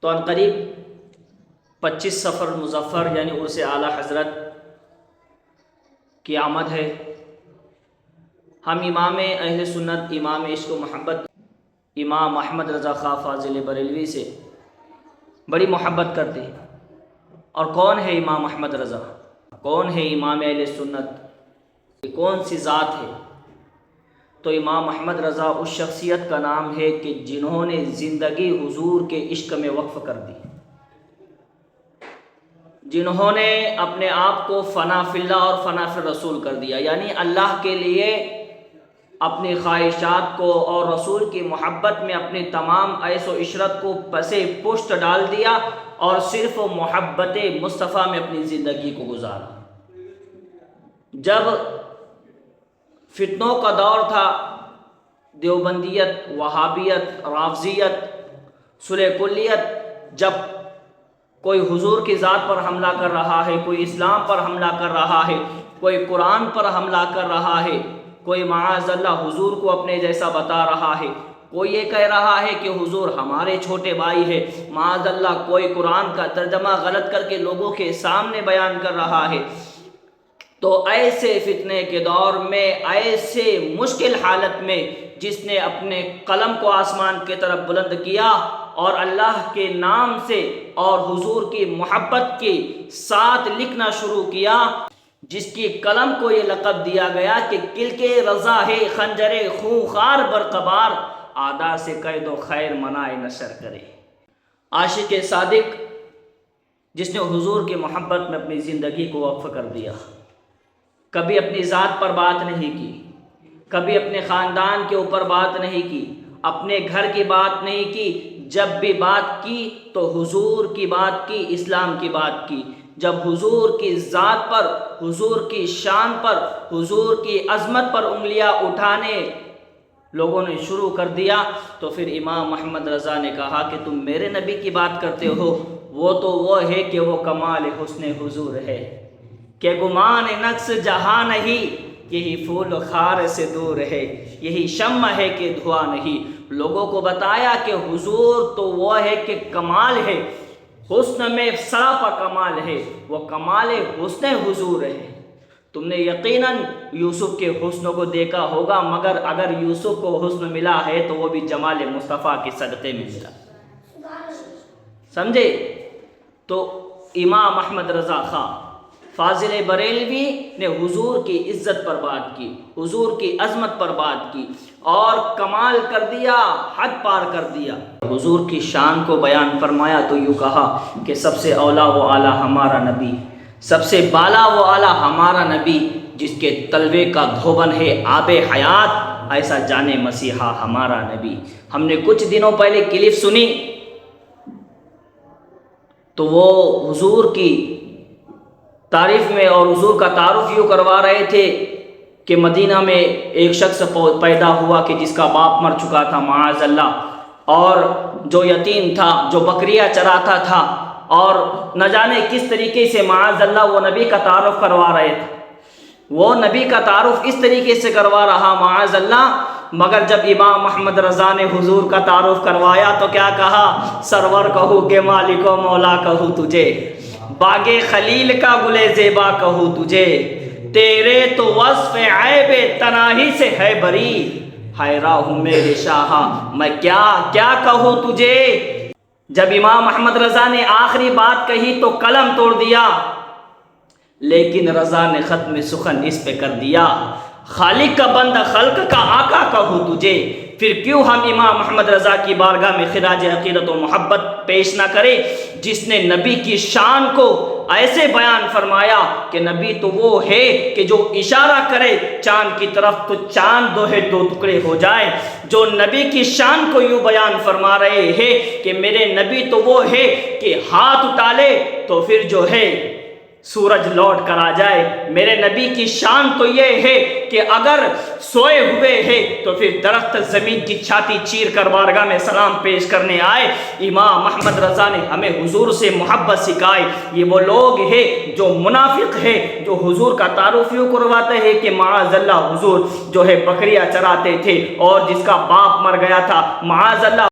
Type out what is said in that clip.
تو عنقریب 25 صفر مظفر یعنی عرس اعلیٰ حضرت کی آمد ہے۔ ہم امام اہل سنت، امام عشق و محبت امام احمد رضا خاں فاضل بریلوی سے بڑی محبت کرتے ہیں۔ اور کون ہے امام احمد رضا؟ کون ہے امام اہل سنت؟ یہ کون سی ذات ہے؟ تو امام احمد رضا اس شخصیت کا نام ہے کہ جنہوں نے زندگی حضور کے عشق میں وقف کر دی، جنہوں نے اپنے آپ کو فنا فی اللہ اور فنا فی الرسول کر دیا، یعنی اللہ کے لیے اپنی خواہشات کو اور رسول کی محبت میں اپنی تمام عیش و عشرت کو پسے پشت ڈال دیا اور صرف محبت مصطفیٰ میں اپنی زندگی کو گزارا۔ جب فتنوں کا دور تھا، دیوبندیت، وہابیت، رافضیت، صلح کلیت، جب کوئی حضور کی ذات پر حملہ کر رہا ہے، کوئی اسلام پر حملہ کر رہا ہے، کوئی قرآن پر حملہ کر رہا ہے، کوئی معاذ اللہ حضور کو اپنے جیسا بتا رہا ہے، کوئی یہ کہہ رہا ہے کہ حضور ہمارے چھوٹے بھائی ہے، معاذ اللہ کوئی قرآن کا ترجمہ غلط کر کے لوگوں کے سامنے بیان کر رہا ہے، تو ایسے فتنے کے دور میں، ایسے مشکل حالت میں جس نے اپنے قلم کو آسمان کی طرف بلند کیا اور اللہ کے نام سے اور حضور کی محبت کے ساتھ لکھنا شروع کیا، جس کی قلم کو یہ لقب دیا گیا کہ کلک رضا ہے خنجر خونخوار برقبار، آدا سے قید و خیر منائے نشر کرے۔ عاشق صادق جس نے حضور کی محبت میں اپنی زندگی کو وقف کر دیا، کبھی اپنی ذات پر بات نہیں کی، کبھی اپنے خاندان کے اوپر بات نہیں کی، اپنے گھر کی بات نہیں کی، جب بھی بات کی تو حضور کی بات کی، اسلام کی بات کی۔ جب حضور کی ذات پر، حضور کی شان پر، حضور کی عظمت پر انگلیاں اٹھانے لوگوں نے شروع کر دیا تو پھر امام احمد رضا نے کہا کہ تم میرے نبی کی بات کرتے ہو، وہ تو وہ ہے کہ وہ کمال حسن حضور ہے، کہ گمان نقص جہاں نہیں، یہی پھول خار سے دور ہے، یہی شمع ہے کہ دھواں نہیں۔ لوگوں کو بتایا کہ حضور تو وہ ہے کہ کمال ہے، حسن میں سراپا کمال ہے، وہ کمال حسن حضور ہے۔ تم نے یقیناً یوسف کے حسن کو دیکھا ہوگا، مگر اگر یوسف کو حسن ملا ہے تو وہ بھی جمال مصطفیٰ کے صدقے میں ملا، سمجھے؟ تو امام احمد رضا خاں فاضل بریلوی نے حضور کی عزت پر بات کی، حضور کی عظمت پر بات کی اور کمال کر دیا، حد پار کر دیا۔ حضور کی شان کو بیان فرمایا تو یوں کہا کہ سب سے اولا و اعلیٰ ہمارا نبی، سب سے بالا و اعلیٰ ہمارا نبی، جس کے تلوے کا دھوبن ہے آب حیات، ایسا جانے مسیحا ہمارا نبی۔ ہم نے کچھ دنوں پہلے کلپ سنی تو وہ حضور کی تعریف میں اور حضور کا تعارف یوں کروا رہے تھے کہ مدینہ میں ایک شخص پیدا ہوا کہ جس کا باپ مر چکا تھا معاذ اللہ، اور جو یتیم تھا، جو بکریاں چراتا تھا، اور نہ جانے کس طریقے سے معاذ اللہ وہ نبی کا تعارف کروا رہے تھے، وہ نبی کا تعارف اس طریقے سے کروا رہا معاذ اللہ، مگر جب امام احمد رضا نے حضور کا تعارف کروایا تو کیا کہا؟ سرور کہوں کہ مالک و مولا کہوں تجھے، باغ خلیل کا گلے زیبا کہوں تجھے، تیرے تو وصف عیب تناہی سے ہے بری، حیران ہوں میرے شاہ میں کیا کہوں تجھے۔ جب امام احمد رضا نے آخری بات کہی تو قلم توڑ دیا، لیکن رضا نے ختم سخن اس پہ کر دیا، خالق کا بندہ خلق کا آقا کہوں تجھے۔ پھر کیوں ہم امام احمد رضا کی بارگاہ میں خراج عقیدت و محبت پیش نہ کرے جس نے نبی کی شان کو ایسے بیان فرمایا کہ نبی تو وہ ہے کہ جو اشارہ کرے چاند کی طرف تو چاند دو ٹکڑے ہو جائے، جو نبی کی شان کو یوں بیان فرما رہے ہیں کہ میرے نبی تو وہ ہے کہ ہاتھ اٹھالے تو پھر جو ہے سورج لوٹ کر آ جائے۔ میرے نبی کی شان تو یہ ہے کہ اگر سوئے ہوئے ہیں تو پھر درخت زمین کی چھاتی چیر کر بارگاہ میں سلام پیش کرنے آئے۔ امام احمد رضا نے ہمیں حضور سے محبت سکھائی۔ یہ وہ لوگ ہیں جو منافق ہے، جو حضور کا تعارف یوں کرواتے ہیں کہ معاذ اللہ حضور جو ہے بکریاں چراتے تھے اور جس کا باپ مر گیا تھا، معاذ اللہ